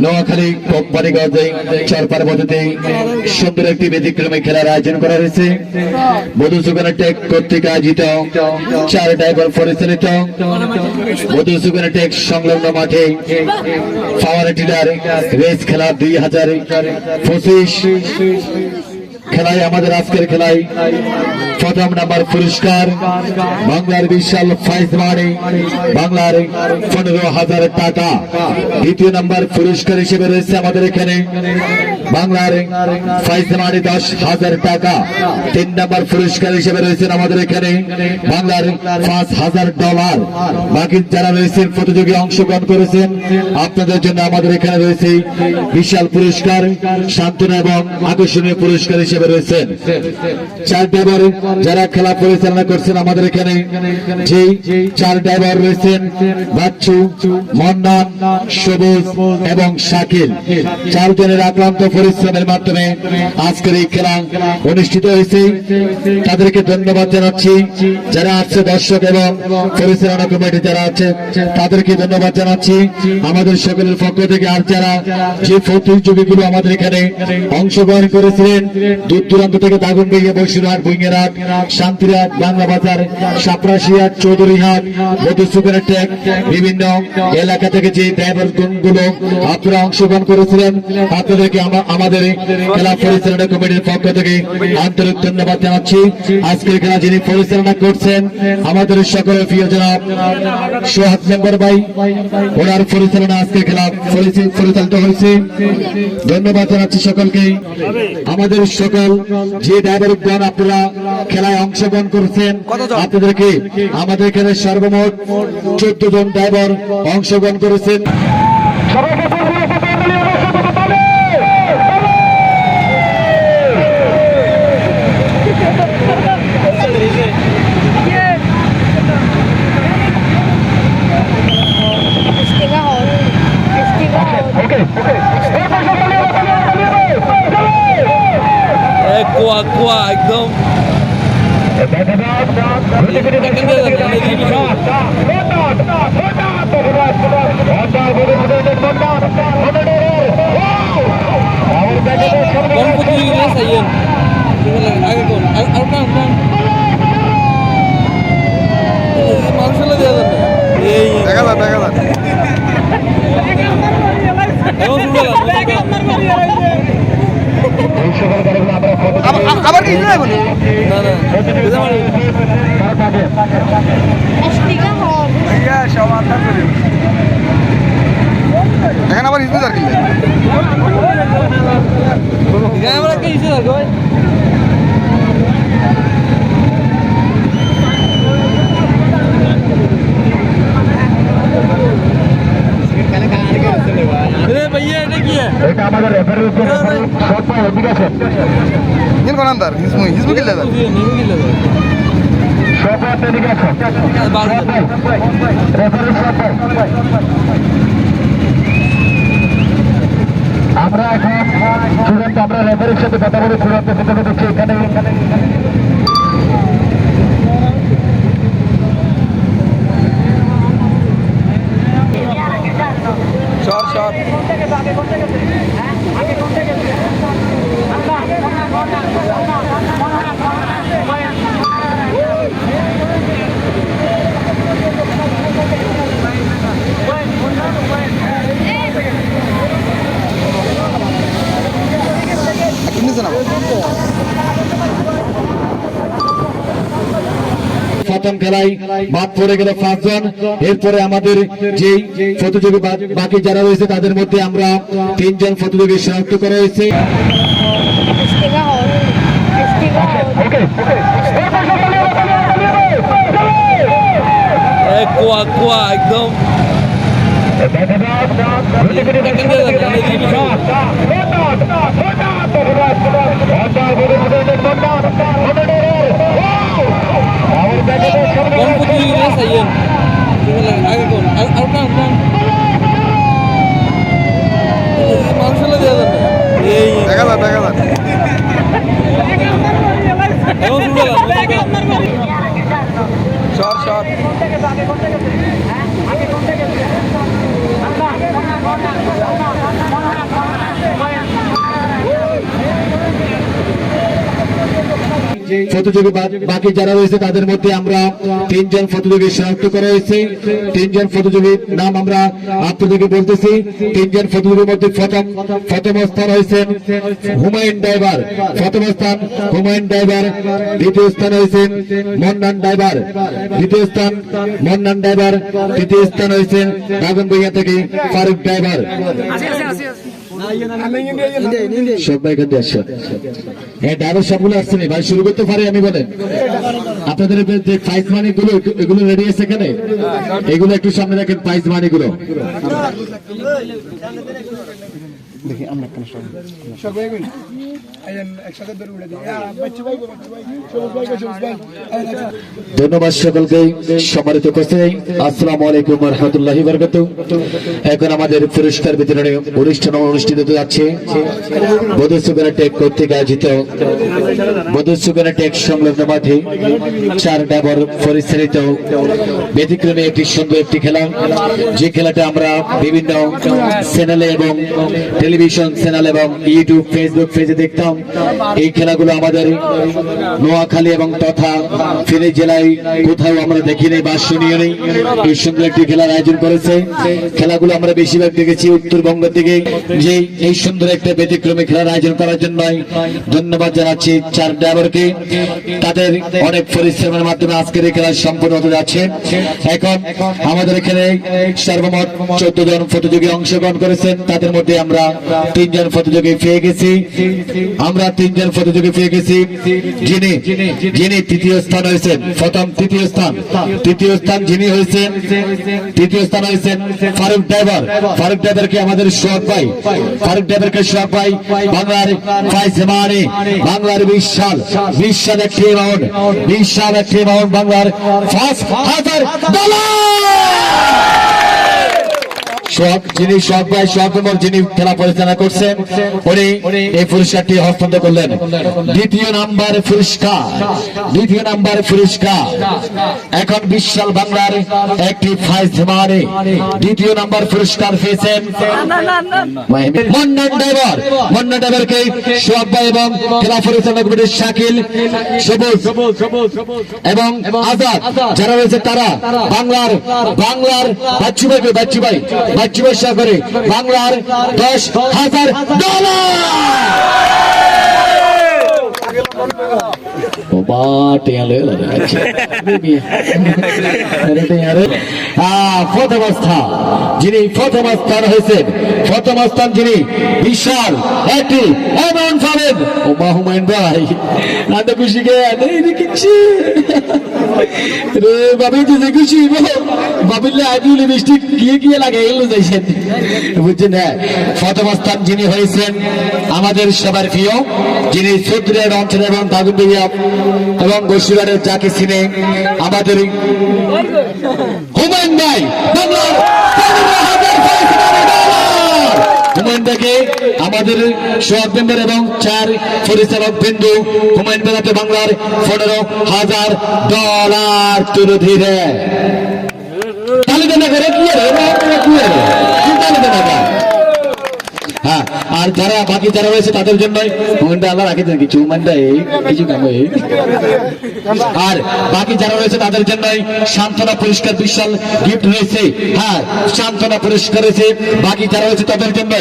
নোয়াখালী কোম্পানিগঞ্জে চরপার পদ্ধতি সুন্দর একটি ব্যতিক্রমী খেলার আয়োজন করা হয়েছে। মধুসূদন টেক কর্তৃক আয়োজিত 4 ড্রাইভার পরিচালিত মধুসূদন টেক সংলগ্ন মাঠে পাওয়ার টিলার রেস খেলা 2025 খেলায় আমাদের আজকের খেলায় প্রথম নাম্বার পুরস্কার বাংলার বিশাল প্রাইজ মানি বাংলার 15,000 টাকা। দ্বিতীয় নাম্বার পুরস্কার হিসেবে রয়েছে আমাদের এখানে বাংলার প্রাইজ মানি 10,000 টাকা। 3 নাম্বার পুরস্কার হিসেবে রয়েছেন আমাদের এখানে বাংলার $5,000। বাকি যারা রয়েছেন প্রতিযোগী অংশগ্রহণ করেছেন আপনাদের জন্য আমাদের এখানে রয়েছে বিশাল পুরস্কার, সান্ত্বনা এবং আকর্ষণীয় পুরস্কার হিসেবে রয়েছেন। 4 ড্রাইভার যারা খেলা পরিচালনা করছেন আমাদের এখানে যে 4 ড্রাইভার রয়েছেন বাচ্চু, মন্নান, সবুজ এবং শাকিল। 4 জনের আক্রান্ত পরিশ্রমের মাধ্যমে আজকের এই খেলা অনুষ্ঠিত হয়েছে। তাদেরকে ধন্যবাদ জানাচ্ছি। যারা আছে দর্শক এবং পরিচালনা কমিটি যারা আছে তাদেরকে ধন্যবাদ জানাচ্ছি আমাদের সকলের পক্ষ থেকে। আর যারা যে প্রতিযোগীগুলো আমাদের এখানে অংশগ্রহণ করেছিলেন দূর দূরান্ত থেকে দাগনভূঞা, বসিরহাট, ভুইয়ারহাট, শান্তিরহাট, বাংলা বাজার, সাপরাশিয়াট, চৌধুরীহাট, মধুসূদন টেক বিভিন্ন এলাকা থেকে যে ড্রাইভার গুলো আপনারা অংশগ্রহণ করেছিলেন আপনাদেরকে আমাদের খেলা পরিচালনা কমিটির পক্ষ থেকে আন্তরিক ধন্যবাদ জানাচ্ছি। আজকের খেলা যিনি পরিচালনা করছেন আমাদের সকলের প্রিয় জনাব সোহাগ মেম্বার ভাই, ওনার পরিচালনা আজকের খেলা পরিচালিত হয়েছে। ধন্যবাদ জানাচ্ছি সকলকে। আমাদের সকল যে ড্রাইভারগণ আপনারা খেলায় অংশগ্রহণ করছেন আপনাদেরকে আমাদের এখানে সর্বমোট 14 জন ড্রাইভার অংশগ্রহণ করেছেন। কুয়া একদম মানুষের দেওয়া যাবে দেখা আবার কিছু না এখানে আবার ইস্যু থাকলে এখানে আবার একটা ইস্যু থাকবে भैया এটা কি এটা আমাদের রেফারেন্স শর্ট পায় ঠিক আছে নিন কোন আন্দার হিজবু কিল্লা দাও শর্ট পায় ঠিক আছে রেফারেন্স শর্ট পায় আমরা এখন স্টুডেন্ট আমরা রেফারেন্সের সাথে কথা বলে চূড়ান্ত সিদ্ধান্ত দিচ্ছি এখানে প্রথম খেলায় বাদ পড়ে গেল 5 জন। এরপরে আমাদের যে প্রতিযোগী বাকি যারা রয়েছে তাদের মধ্যে আমরা 3 জন প্রতিযোগী শনাক্ত করা হয়েছে। একদম মানুষের দেওয়া যাবে দেখা শর্ট প্রতিযোগী বাকি যারা রয়েছে তাদের মধ্যে আমরা তিনজন প্রতিযোগী শনাক্ত করা হয়েছে। তিনজন প্রতিযোগীর নাম আমরা আপনাদেরকে বলতেছি। তিনজন প্রতিযোগীর মধ্যে প্রথম স্থান হয়েছেন হুমায়ুন ড্রাইভার, প্রথম স্থান হুমায়ুন ড্রাইভার। দ্বিতীয় স্থান হয়েছেন মন্নান ড্রাইভার, দ্বিতীয় স্থান মন্নান ড্রাইভার। তৃতীয় স্থান হয়েছেন গাগন ভূঁইয়া থেকে ফারুক ড্রাইভার। সবাই এখানে আসছে। হ্যাঁ, ড্রাইভার সবগুলো আসছে ভাই, শুরু করতে পারি আমি বলেন? আপনাদের যে প্রাইজ মানি গুলো এগুলো রেডি আছে এখানে, এগুলো একটু সামনে রাখেন প্রাইজ মানি গুলো। ধন্যবাদ সকলকে। সম্মানিত উপস্থিতি, আসসালামু আলাইকুম ওয়া রাহমাতুল্লাহি ওয়া বারাকাতুহু। এখন আমাদের পুরস্কার বিতরণী অনুষ্ঠান অনুষ্ঠিত হতে যাচ্ছে। বধুসুগানা টেক কর্তৃক আয়োজিত বধুসুগানা টেক সংলগ্ন মাঠে 4 ডাবর পরিচালিত ব্যতিক্রমী একটি সুন্দর একটি খেলা, যে খেলাটা আমরা বিভিন্ন চ্যানেলে এবং টেলিভিশন চ্যানেল এবং ইউটিউব ফেসবুক পেজে দেখতাম। এই খেলাগুলো আমাদের নোয়াখালী এবং তথা ফেনী জেলায় কোথাও আমরা দেখিনি বা শুনিও নেই। এই সুন্দর একটি খেলার আয়োজন করেছে। খেলাগুলো আমরা বেশিরভাগ দেখেছি উত্তরবঙ্গ থেকে। যে এই সুন্দর একটা ব্যতিক্রমী খেলার আয়োজন করার জন্য ধন্যবাদ জানাচ্ছি 4 ড্রাইভারকে। তাদের অনেক পরিশ্রমের মাধ্যমে আজকের এই খেলা সম্পূর্ণ হতে যাচ্ছে। এখন আমাদের এখানে সর্বমোট 14 জন প্রতিযোগী অংশগ্রহণ করেছেন। তাদের মধ্যে আমরা 3 জন প্রতিযোগী পেয়ে গেছি। আমরা 3 জন প্রতিযোগী পেয়ে গেছি। যিনি তৃতীয় স্থান হয়েছেন, তৃতীয় স্থান যিনি হয়েছেন, তৃতীয় স্থান হয়েছেন ফারুক ড্রাইভার। ফারুক ড্রাইভারকে আমাদের সোহাগ ভাই, ফারুক ড্রাইভারকে সোহাগ ভাই বাংলার প্রাইজ মানি, বাংলার বিশাল একটি অ্যামাউন্ট, বিশাল একটি অ্যামাউন্ট, বাংলার $5,000। যিনি খেলা পরিচালনা করছেন উনি এই পুরস্কারটি হস্তান্তর করলেন। দ্বিতীয় নাম্বার পুরস্কার এখন বিশাল বাংলার একটি প্রাইজ মানি। দ্বিতীয় নাম্বার পুরস্কার পেয়েছেন মন্নান ড্রাইভারকে সোহাগ ভাই এবং খেলা পরিচালনা কমিটির শাকিল, সবুজ এবং আজাদ যারা রয়েছে তারা বাংলার বাচ্চু ভাই করে বাংলার $10,000। যিনি প্রথম স্থান হয়েছেন, যিনি বিশাল একটি অ্যামাউন্ট পাবেন হুমায়ুন ভাই। আমি খুশি রে বাবু, খুশি বাবিলে আইডি লিপস্টিক গিয়ে লাগে এগুলো যাইছেন, বুঝছেন? হ্যাঁ, প্রথম স্থান যিনি হয়েছেন আমাদের সবার প্রিয়, যিনি চৌধুরীর অঞ্চল এবং দাগুবিয়া এবং বসিরহাটের যাকে চিনে আমাদের হুমায়ুন ভাই, বাংলার হুমায়ুন ভাইকে আমাদের সোহাগ মেম্বার এবং 4 পরিচালক বিন্দু হুমায়ুন ভাইকে বাংলার $15,000 তুলে ধীরে হ্যাঁ। আর যারা বাকি যারা রয়েছে তাদের জন্য আল্লাহ রাখি কিছু আর বাকি যারা রয়েছে তাদের জন্য সান্ত্বনা পুরস্কার বিশাল গিফট রয়েছে। হ্যাঁ, সান্ত্বনা পুরস্কার রয়েছে বাকি যারা রয়েছে তাদের জন্য।